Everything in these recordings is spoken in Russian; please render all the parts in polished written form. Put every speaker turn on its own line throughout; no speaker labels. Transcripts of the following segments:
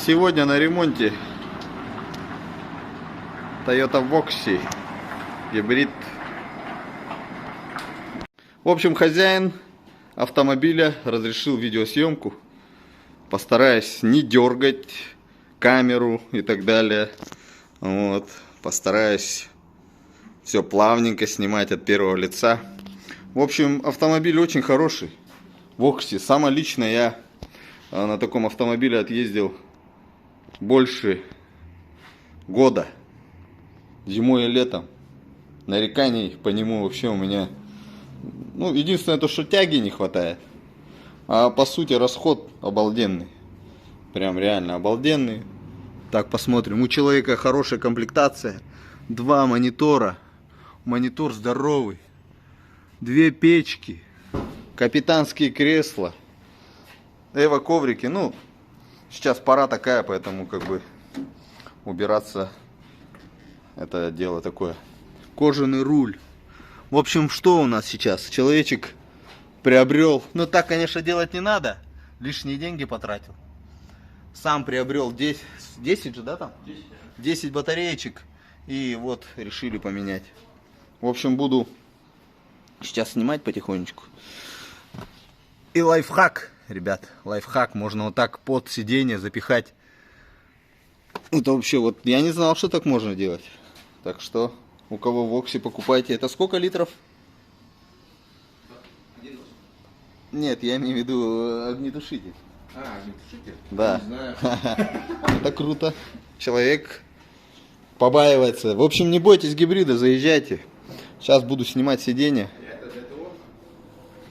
Сегодня на ремонте Toyota Voxy гибрид. В общем, хозяин автомобиля разрешил видеосъемку. Постараюсь не дергать камеру и так далее. Вот. Постараюсь все плавненько снимать от первого лица. В общем, автомобиль очень хороший. Voxy. Сама лично я на таком автомобиле отъездил больше года. Зимой и летом. Нареканий по нему вообще у меня... Ну, единственное то, что тяги не хватает. А по сути расход обалденный. Прям реально обалденный. Так, посмотрим. У человека хорошая комплектация. 2 монитора. Монитор здоровый. 2 печки. Капитанские кресла. Эво-коврики. Ну, сейчас пора такая, поэтому как бы убираться это дело такое. Кожаный руль. В общем, что у нас сейчас? Человечек приобрел. Ну, так, конечно, делать не надо. Лишние деньги потратил. Сам приобрел 10 же, да, там? 10 батареечек. И вот решили поменять. В общем, буду сейчас снимать потихонечку. И лайфхак, ребят. Лайфхак. Можно вот так под сиденье запихать. Это вообще вот... Я не знал, что так можно делать. Так что... У кого Voxy покупайте. Это сколько литров? 1. Нет, я имею в виду огнетушитель.
А, огнетушитель?
Да.
Не знаю.
Это круто. Человек побаивается. В общем, не бойтесь гибрида, заезжайте. Сейчас буду снимать сиденье.
Это для ТО?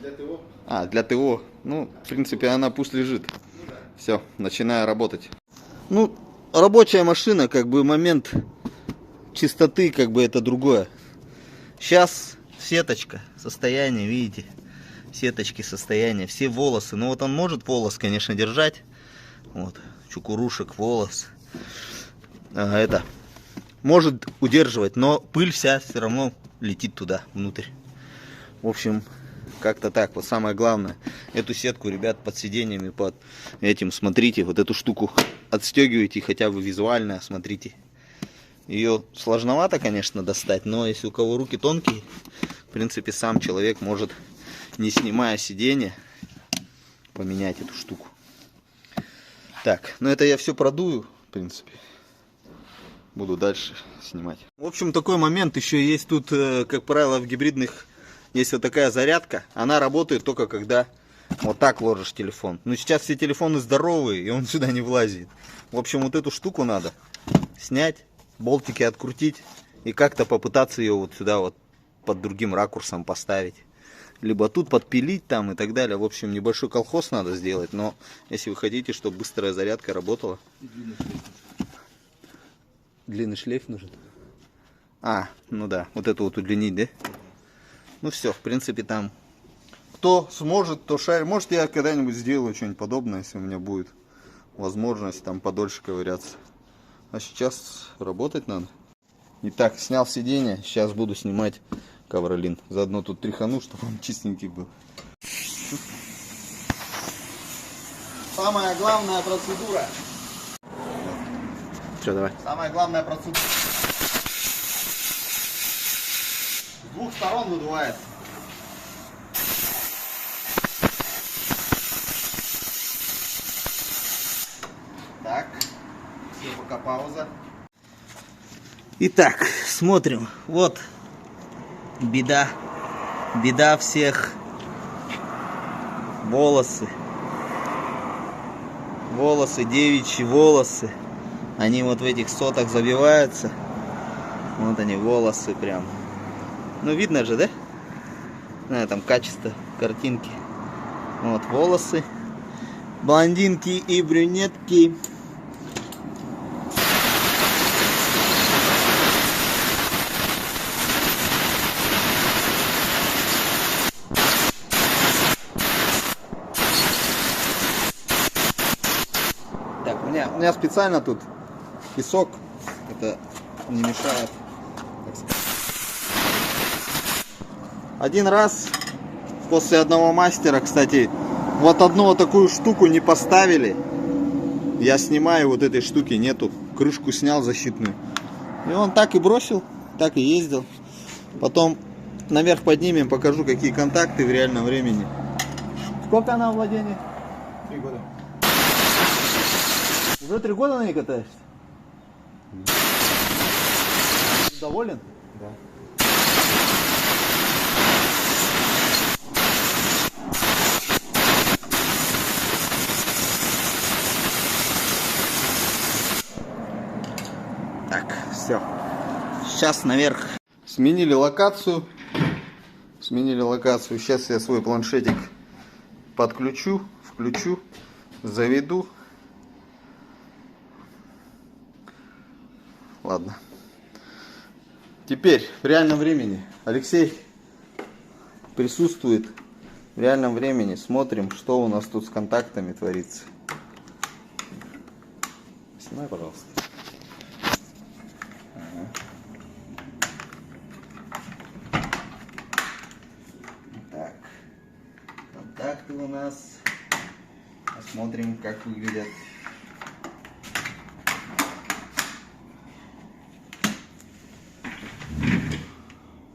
Для ТО?
А, для ТО. Ну, в принципе, она пусть лежит.
Ну, да.
Все, начинаю работать. Ну, рабочая машина, как бы момент... Чистоты, как бы, это другое. Сейчас сеточка, состояние, видите, сеточки, состояние, все волосы. Ну вот он может волос, конечно, держать. Вот, чукурушек, волос. Это может удерживать, но пыль вся все равно летит туда, внутрь. В общем, как-то так. Вот самое главное, эту сетку, ребят, под сиденьями, под этим, смотрите, вот эту штуку отстегивайте, хотя бы визуально, смотрите. Ее сложновато, конечно, достать, но если у кого руки тонкие, в принципе, сам человек может, не снимая сиденье, поменять эту штуку. Так, ну это я все продую, в принципе. Буду дальше снимать. В общем, такой момент еще есть тут, как правило, в гибридных есть вот такая зарядка. Она работает только когда вот так ложишь телефон. Но сейчас все телефоны здоровые, и он сюда не влазит. В общем, вот эту штуку надо снять. Болтики открутить и как-то попытаться ее вот сюда вот под другим ракурсом поставить. Либо тут подпилить там и так далее. В общем, небольшой колхоз надо сделать. Но если вы хотите, чтобы быстрая зарядка работала. Длинный шлейф нужен. А, ну да, вот это вот удлинить, да? Ну все, в принципе, там. Кто сможет, то шарит. Может, я когда-нибудь сделаю что-нибудь подобное, если у меня будет возможность там подольше ковыряться. А сейчас работать надо. Итак, снял сиденье. Сейчас буду снимать ковролин. Заодно тут тряхану, чтобы он чистенький был. Самая главная процедура.
Что, давай.
Самая главная процедура. С двух сторон выдувается. Так. Пока пауза. Итак, смотрим. Вот беда. Беда всех. Волосы. Волосы, девичьи волосы. Они вот в этих сотах забиваются. Вот они, волосы прям. Ну, видно же, да? На этом качество картинки. Вот волосы. Блондинки и брюнетки. У меня специально тут песок, это не мешает. Один раз после одного мастера, кстати, вот одну вот такую штуку не поставили. Я снимаю, вот этой штуки нету. Крышку снял защитную. И он так и бросил, так и ездил. Потом наверх поднимем, покажу, какие контакты в реальном времени. Сколько она в владении?
3 года.
Уже 3 года на ней катаешься? Доволен?
Да.
Так, все. Сейчас наверх. Сменили локацию. Сейчас я свой планшетик подключу, включу, заведу. Ладно. Теперь в реальном времени Алексей присутствует в реальном времени. Смотрим, что у нас тут с контактами творится. Снимай, пожалуйста. Так, контакты у нас. Посмотрим, как выглядят.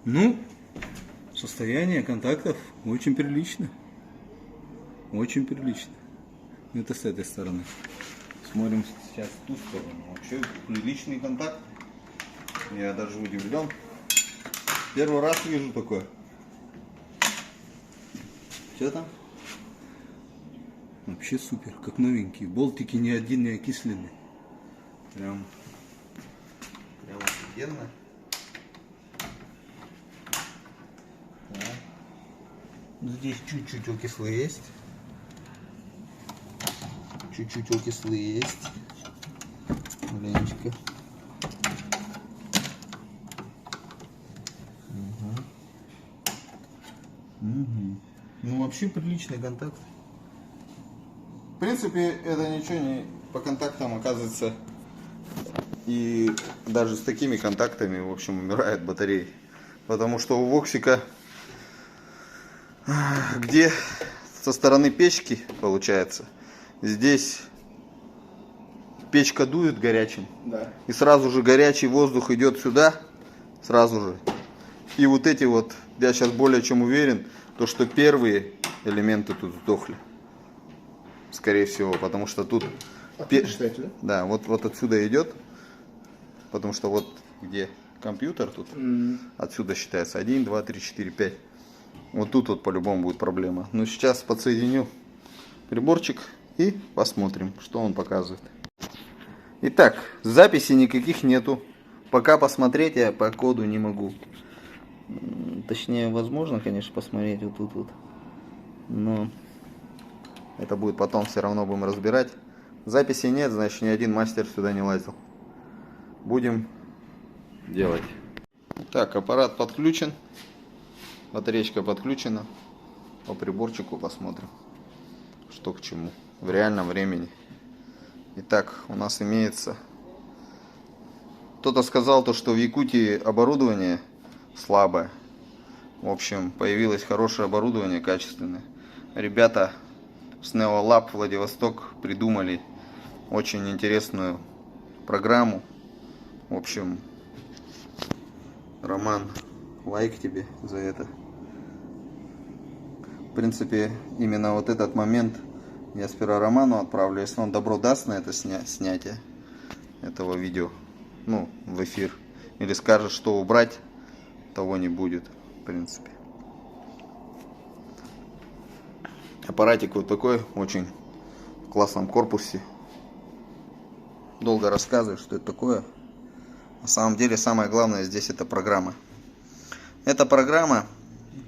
Ну, состояние контактов очень прилично. Очень прилично. Это с этой стороны.
Смотрим сейчас в ту сторону. Вообще приличный контакт. Я даже удивлен. Первый раз вижу такое. Что там?
Вообще супер, как новенькие. Болтики ни один не окисленный.
Прям офигенно. Здесь чуть-чуть окислы есть. Чуть-чуть окислы есть. Маленечко. Ну вообще приличный контакт. В принципе, это ничего не по контактам оказывается. И даже с такими контактами, в общем, умирает батарея. Потому что у Воксика, где со стороны печки получается, здесь печка дует горячим.
Да.
И сразу же горячий воздух идет сюда. Сразу же. И вот эти вот, я сейчас более чем уверен, то что первые элементы тут сдохли. Скорее всего, потому что тут...
Считаете, да?
Да, вот отсюда идет. Потому что вот где компьютер тут, отсюда считается 1, 2, 3, 4, 5. Вот тут вот по-любому будет проблема. Но сейчас подсоединю приборчик и посмотрим, что он показывает. Итак, записей никаких нету. Пока посмотреть я по коду не могу. Точнее, возможно, конечно, посмотреть вот тут вот. Но это будет потом, все равно будем разбирать. Записи нет, значит ни один мастер сюда не лазил. Будем делать. Так, аппарат подключен. Батареечка подключена. По приборчику посмотрим, что к чему. В реальном времени. Итак, у нас имеется... Кто-то сказал, то, что в Якутии оборудование слабое. В общем, появилось хорошее оборудование, качественное. Ребята с NeoLab Владивосток придумали очень интересную программу. В общем, Роман, лайк тебе за это. В принципе, именно вот этот момент я сперва Роману отправлю, если он добро даст на это снятие этого видео, ну, в эфир. Или скажет, что убрать, того не будет, в принципе. Аппаратик вот такой, очень в классном корпусе. Долго рассказываю, что это такое. На самом деле, самое главное здесь это программа. Эта программа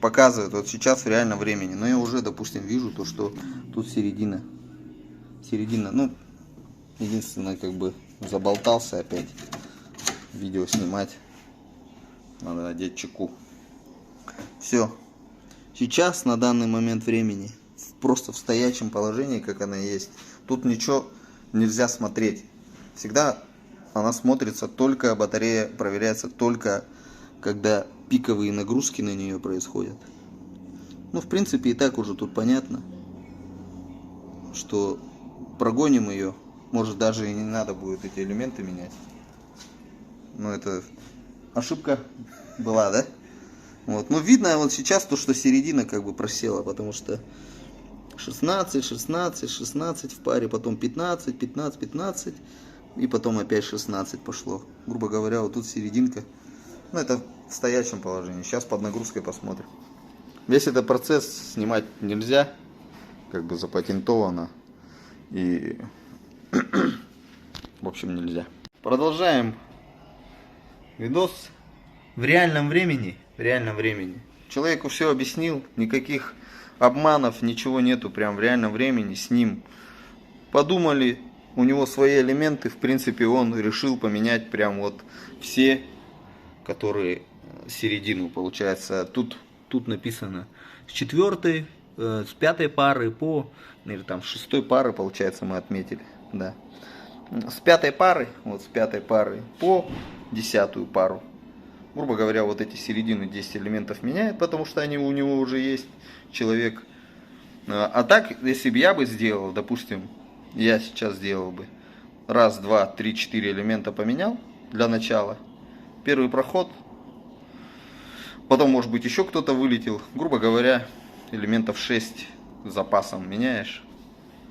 показывает вот сейчас в реальном времени. Но я уже, допустим, вижу то, что тут середина. Середина, ну, единственное, как бы заболтался опять. Видео снимать. Надо одеть чеку. Все. Сейчас, на данный момент времени, просто в стоячем положении, как она есть, тут ничего нельзя смотреть. Всегда она смотрится только, батарея проверяется только, когда пиковые нагрузки на нее происходят. Ну, в принципе, и так уже тут понятно, что прогоним ее Может, даже и не надо будет эти элементы менять. Но это ошибка была, да? Вот. Но видно вот сейчас то, что середина как бы просела, потому что 16, 16, 16 в паре, потом 15, 15, 15, и потом опять 16 пошло. Грубо говоря, вот тут серединка. Ну, это в стоячем положении. Сейчас под нагрузкой посмотрим. Весь этот процесс снимать нельзя, как бы запатентовано. И, в общем, нельзя. Продолжаем видос в реальном времени. В реальном времени. Человеку все объяснил, никаких обманов, ничего нету, прям в реальном времени с ним. Подумали, у него свои элементы, в принципе, он решил поменять прям вот все, которые середину, получается. Тут написано с 4-й, с 5-й пары по, или там с 6-й пары, получается, мы отметили, да. С 5-й пары, вот с 5-й пары по 10-ю пару. Грубо говоря, вот эти середины 10 элементов меняет, потому что они у него уже есть, человек. А так, если бы я бы сделал, допустим, я сейчас сделал бы, раз, два, три, 4 элемента поменял для начала, первый проход, потом, может быть, еще кто-то вылетел, грубо говоря, элементов 6 с запасом меняешь,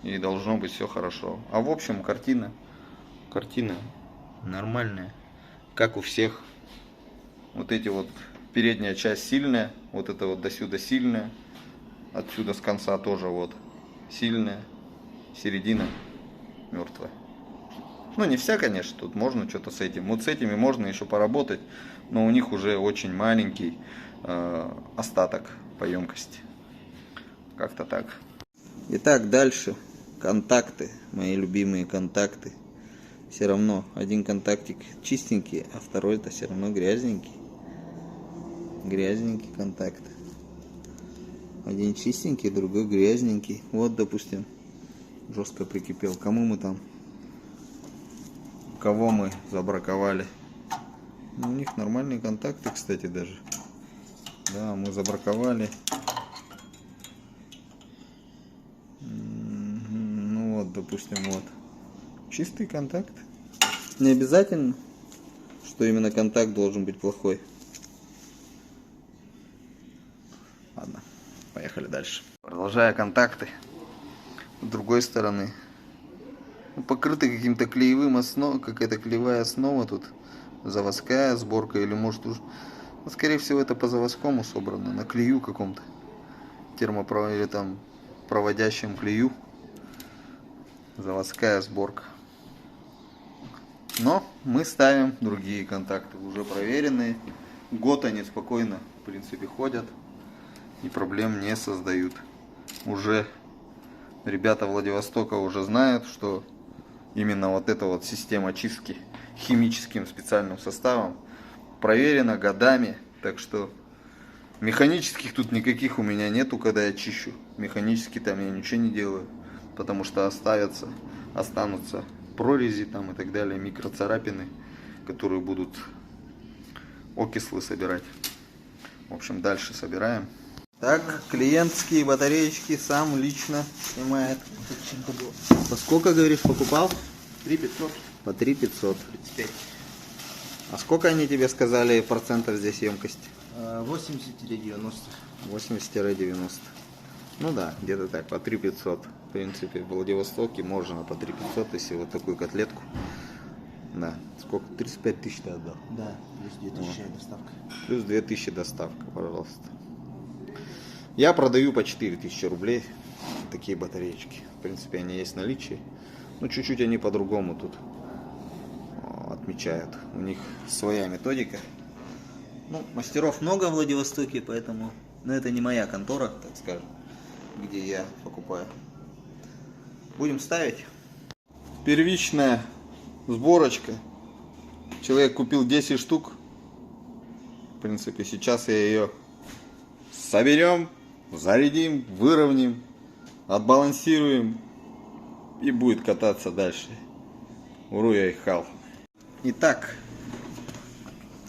и должно быть все хорошо. А в общем, картина нормальная, как у всех. Вот эти вот, передняя часть сильная, вот это вот до сюда сильная, отсюда с конца тоже вот сильная, середина мертвая. Ну, не вся, конечно, тут можно что-то с этим. Вот с этими можно еще поработать, но у них уже очень маленький остаток по емкости. Как-то так. Итак, дальше. Контакты, мои любимые контакты. Все равно один контактик чистенький, а второй это все равно грязненький. Грязненький контакт. Один чистенький, другой грязненький. Вот, допустим, жестко прикипел. Кому мы там? Кого мы забраковали? Ну, у них нормальные контакты, кстати, даже. Да, мы забраковали. Ну вот, допустим, вот. Чистый контакт. Не обязательно, что именно контакт должен быть плохой. Ладно, поехали дальше. Продолжая контакты. С другой стороны. Покрыты каким-то клеевым основой, какая-то клеевая основа тут. Заводская сборка или может уж... Ну, скорее всего, это по заводскому собрано. На клею каком-то. Или там проводящем клею. Заводская сборка. Но мы ставим другие контакты, уже проверенные. Год они спокойно, в принципе, ходят и проблем не создают. Уже ребята Владивостока уже знают, что именно вот эта вот система чистки химическим специальным составом проверена годами. Так что механических тут никаких у меня нету, когда я чищу. Механически там я ничего не делаю, потому что останутся прорези там и так далее, микроцарапины, которые будут окислы собирать. В общем, дальше собираем. Так, клиентские батареечки сам лично снимает. По сколько, говоришь, покупал?
3500.
По 3500.
35.
А сколько они тебе сказали процентов здесь емкости?
80-90.
80-90. Ну да, где-то так, по 3500. В принципе, в Владивостоке можно по 3500, если вот такую котлетку. Да, сколько? 35 тысяч ты отдал?
Да, плюс 2000 доставка.
Плюс 2000 доставка, пожалуйста. Я продаю по 4000 рублей такие батареечки. В принципе, они есть в наличии. Но чуть-чуть они по-другому тут отмечают. У них своя методика. Ну, мастеров много в Владивостоке, поэтому... Но это не моя контора, так скажем, где я покупаю. Будем ставить. Первичная сборочка. Человек купил 10 штук. В принципе, сейчас я ее соберем, зарядим, выровняем, отбалансируем и будет кататься дальше. Уру я их хал. Итак,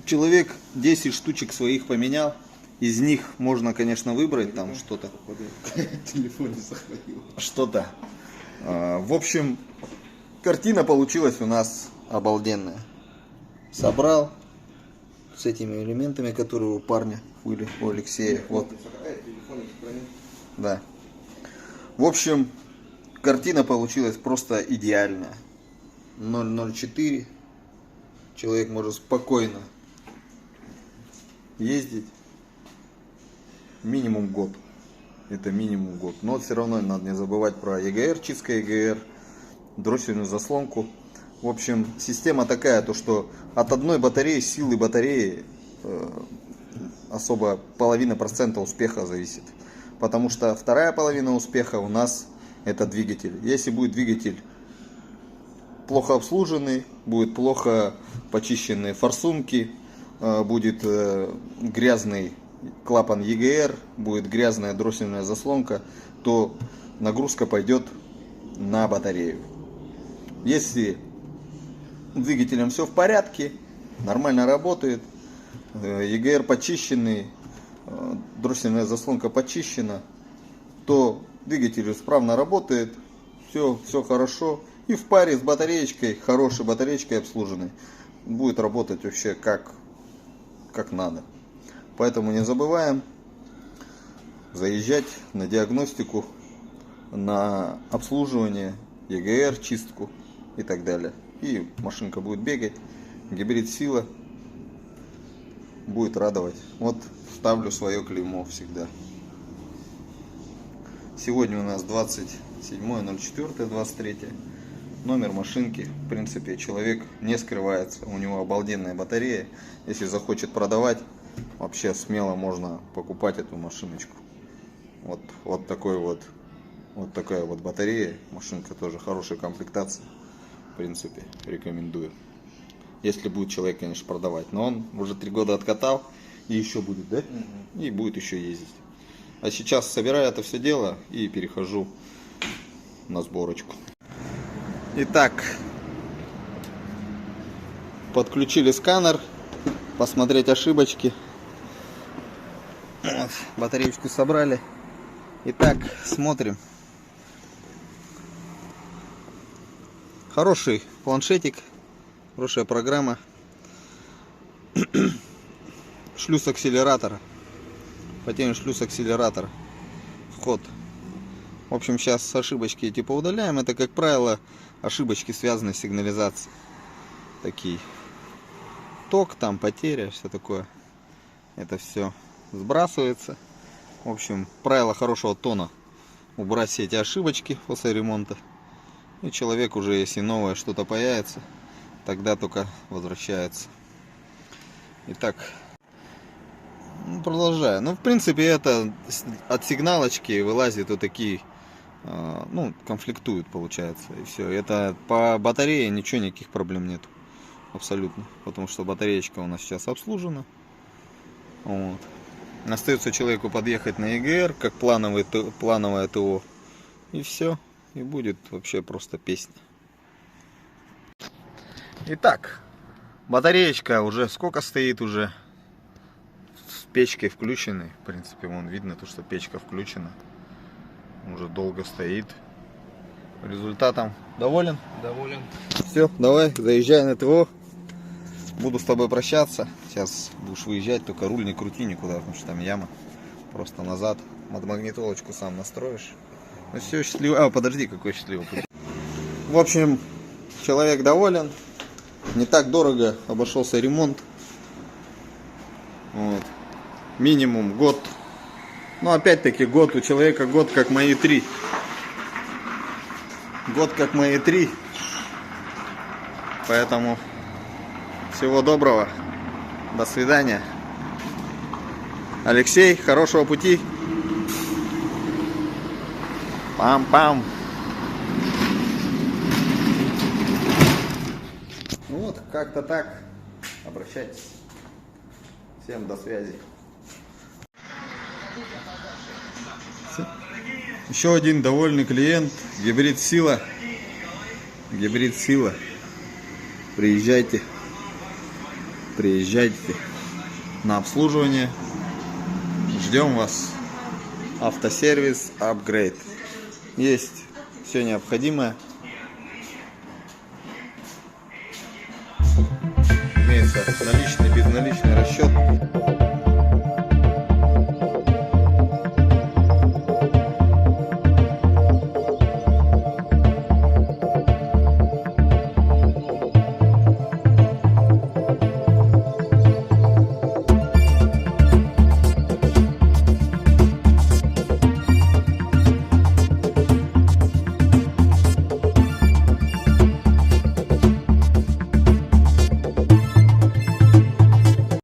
человек 10 штучек своих поменял. Из них можно, конечно, выбрать там что-то.
Телефон не сохранил.
Что-то. В общем, картина получилась у нас обалденная. Собрал с этими элементами, которые у парня были, у Алексея. Вот. Да. В общем, картина получилась просто идеальная. 004. Человек может спокойно ездить. Минимум год. Это минимум год. Но все равно надо не забывать про EGR, чистка EGR, дроссельную заслонку. В общем, система такая, то что от одной батареи, силы батареи особо половина процента успеха зависит. Потому что вторая половина успеха у нас это двигатель. Если будет двигатель плохо обслуженный, будет плохо почищенные форсунки, будет грязный клапан EGR, будет грязная дроссельная заслонка, то нагрузка пойдет на батарею. Если с двигателем все в порядке, нормально работает, EGR почищенный, дроссельная заслонка почищена, то двигатель исправно работает, все хорошо. И в паре с батареечкой, хорошей батареечкой обслуженной, будет работать вообще как надо. Поэтому не забываем заезжать на диагностику, на обслуживание, EGR, чистку и так далее. И машинка будет бегать, гибрид сила будет радовать. Вот ставлю свое клеймо всегда. Сегодня у нас 27.04.23. Номер машинки. В принципе, человек не скрывается. У него обалденная батарея. Если захочет продавать, вообще смело можно покупать эту машиночку. Вот такая вот батарея. Машинка тоже хорошая комплектация. В принципе, рекомендую. Если будет человек, конечно, продавать. Но он уже 3 года откатал. И еще будет, да? И будет еще ездить. А сейчас собираю это все дело и перехожу на сборочку. Итак, подключили сканер, посмотреть ошибочки. Вот, батареечку собрали. Итак, смотрим. Хороший планшетик, хорошая программа. Шлюз акселератора. Потерян шлюз акселератора. Вход. В общем, сейчас ошибочки эти поудаляем. Это, как правило, ошибочки, связанные с сигнализацией. Такие. Ток, там потеря, все такое. Это все сбрасывается. В общем, правило хорошего тона. Убрать все эти ошибочки после ремонта. И человек уже, если новое что-то появится, тогда только возвращается. Итак, продолжаю. Ну, в принципе, это от сигналочки вылазит вот такие, ну, конфликтуют, получается. И все. Это по батарее ничего, никаких проблем нет. Абсолютно. Потому что батареечка у нас сейчас обслужена. Вот. Остается человеку подъехать на EGR, как плановое ТО. И все. И будет вообще просто песня. Итак, батареечка уже сколько стоит уже? С печкой включенной. В принципе, вон видно то, что печка включена. Уже долго стоит. Результатом доволен?
Доволен.
Все, давай, заезжай на ТО. Буду с тобой прощаться. Сейчас будешь выезжать, только руль не крути никуда, потому что там яма. Просто назад. Магнитолочку сам настроишь. Ну все, счастливо. А, подожди, какой счастливый путь. В общем, человек доволен. Не так дорого обошелся ремонт. Вот. Минимум год. Ну, опять-таки, год у человека, год как мои 3. Год как мои 3. Поэтому всего доброго. До свидания. Алексей, хорошего пути. Пам-пам. Ну вот, как-то так. Обращайтесь. Всем до связи. Еще один довольный клиент. Гибрид Сила. Гибрид Сила. Приезжайте. Приезжайте на обслуживание. Ждем вас. Автосервис Upgrade. Есть все необходимое. разница наличный, безналичный расчет.